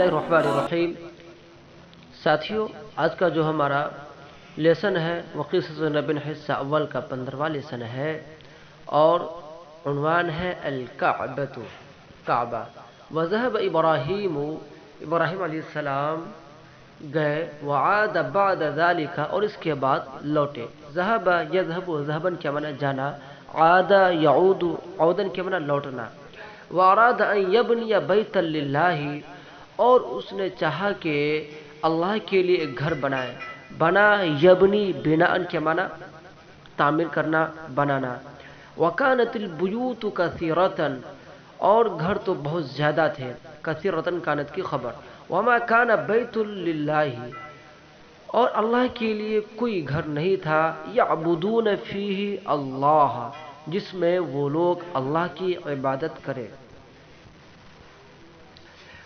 الرحمن الرحیم۔ ساتھیوں، آج کا جو ہمارا لیسن ہے وہ قصص نبی حصہ اول کا 15واں لیسن ہے اور عنوان ہے الکعبۃ، کعبہ۔ وذهب ابراہیم علیہ السلام گئے، وعاد بعد ذلك، اور اس کے بعد لوٹے۔ ذهب یذهب، ذهبا کیا معنی جانا، عاد یعود، عودا کیا معنی لوٹنا۔ واراد ان یبنی بیتا للہ، اور اس نے چاہا کہ اللہ کے لیے ایک گھر بنائے۔ بنا یبنی، بناء کے معنی تعمیر کرنا، بنانا۔ وکانت البیوت کثیرۃ، اور گھر تو بہت زیادہ تھے، کثیرۃ کانت کی خبر۔ وما کان بیت للہ، اور اللہ کے لیے کوئی گھر نہیں تھا، یعبدون فیہ اللہ، جس میں وہ لوگ اللہ کی عبادت کرے۔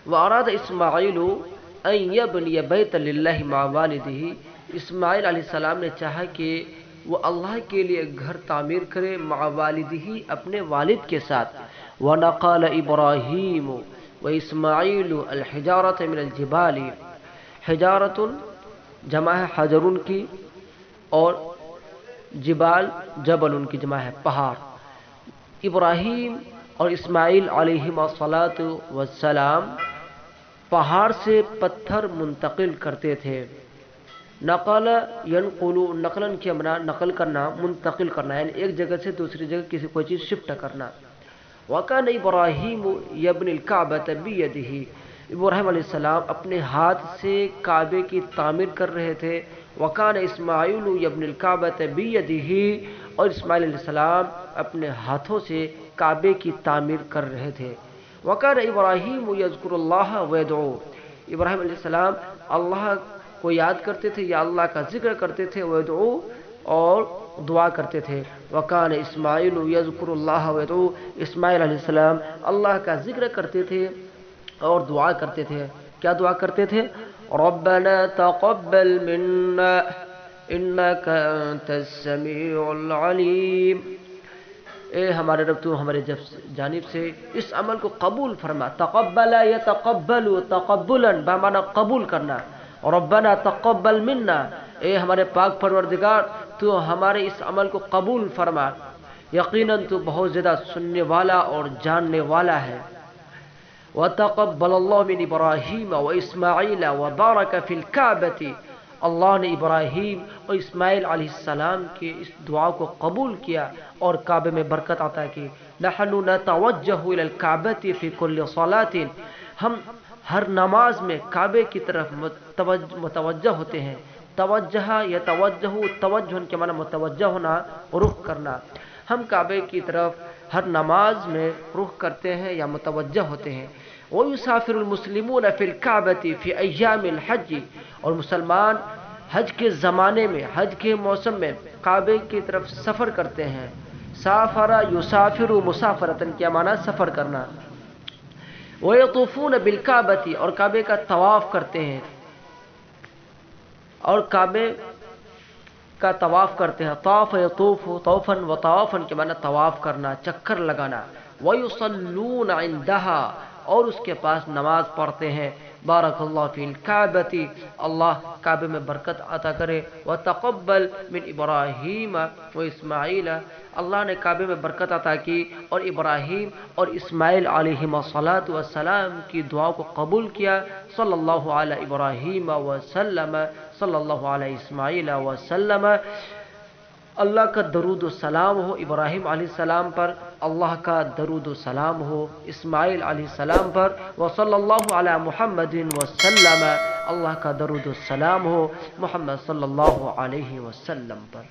واراد اسماعیل ان یبنی بیت للہ مع والدہ، اسماعیل علیہ السلام نے چاہا کہ وہ اللہ کے لیے گھر تعمیر کرے مع والدہ، اپنے والد کے ساتھ۔ ونقل ابراہیم و اسماعیل الحجارۃ من الجبال، حجارۃ جمع ہے حجرن کی، اور جبال جبل ان کی جمع ہے پہاڑ۔ ابراہیم اور اسماعیل علیہم الصلاۃ والسلام پہاڑ سے پتھر منتقل کرتے تھے۔ نقل ینقل، نقلن کیا معنی نقل کرنا، منتقل کرنا، یعنی ایک جگہ سے دوسری جگہ کسی کوئی چیز شفٹ کرنا۔ وکان ابراہیم یبنی الکعبۃ بیدہ، ابراہیم علیہ السلام اپنے ہاتھ سے کعبے کی تعمیر کر رہے تھے۔ وکان اسماعیل یبنی الکعبۃ بیدہ، اور اسماعیل علیہ السلام اپنے ہاتھوں سے کعبے کی تعمیر کر رہے تھے۔ وکان ابراہیم یذکر اللہ ویدعو، ابراہیم علیہ السلام اللہ کو یاد کرتے تھے یا اللہ کا ذکر کرتے تھے، ویدعو، اور دعا کرتے تھے۔ وکان اسماعیل یذکر اللہ ویدعو، اسماعیل علیہ السلام اللہ کا ذکر کرتے تھے اور دعا کرتے تھے۔ کیا دعا کرتے تھے؟ ربنا تقبل منا انک انت السمیع العلیم، اے ہمارے رب تو ہمارے جانب سے اس عمل کو قبول فرما۔ تقبل یتقبل تقبلا، بمعنی قبول کرنا۔ ربنا تقبل منا، اے ہمارے پاک پروردگار تو ہمارے اس عمل کو قبول فرما، یقیناً تو بہت زیادہ سننے والا اور جاننے والا ہے۔ وتقبل اللہ من ابراہیم و اسماعیل وبارک فی الکعبۃ، اللہ نے ابراہیم اور اسماعیل علیہ السلام کی اس دعا کو قبول کیا اور کعبے میں برکت عطا کی۔ نحن نتوجہ الی الکعبۃ فی کل صلاۃ، ہم ہر نماز میں کعبے کی طرف متوجہ ہوتے ہیں۔ توجہ یتوجہ، توجہ کے معنی متوجہ ہونا، رخ کرنا۔ ہم کعبے کی طرف ہر نماز میں رخ کرتے ہیں یا متوجہ ہوتے ہیں۔ وَيُسَافِرُ الْمُسْلِمُونَ فِي الْكَعْبَةِ فِي أَيَّامِ الْحَجِّ، اور مسلمان حج کے زمانے میں، حج کے موسم میں کعبے کی طرف سفر کرتے ہیں۔ سافر یسافر مسافرتن، کیا معنی سفر کرنا۔ وَيَطُوفُونَ بِالْكَعْبَةِ، اور کعبے کا طواف کرتے ہیں، اور کعبے کا طواف کرتے ہیں۔ طاف یطوف طوفا و طوافا کے معنی طواف کرنا، چکر لگانا۔ وَيُصَلُّونَ عِندَهَا، اور اس کے پاس نماز پڑھتے ہیں۔ بارک اللہ فی الکعبۃ، اللہ کعبے میں برکت عطا کرے۔ وتقبل من ابراہیم و اسماعیل، اللہ نے کعبے میں برکت عطا کی اور ابراہیم اور اسماعیل علیہم الصلاۃ والسلام کی دعا کو قبول کیا۔ صلی اللہ علی ابراہیم وسلم، صلی اللہ علیہ اسماعیل وسلم۔ اللہ کا درود و سلام ہو ابراہیم علیہ السلام پر، اللہ کا درود و سلام ہو اسماعیل علیہ السلام پر، وصلی اللہ علی محمد وسلم، اللہ کا درود و سلام ہو محمد صلی اللہ علیہ وسلم پر۔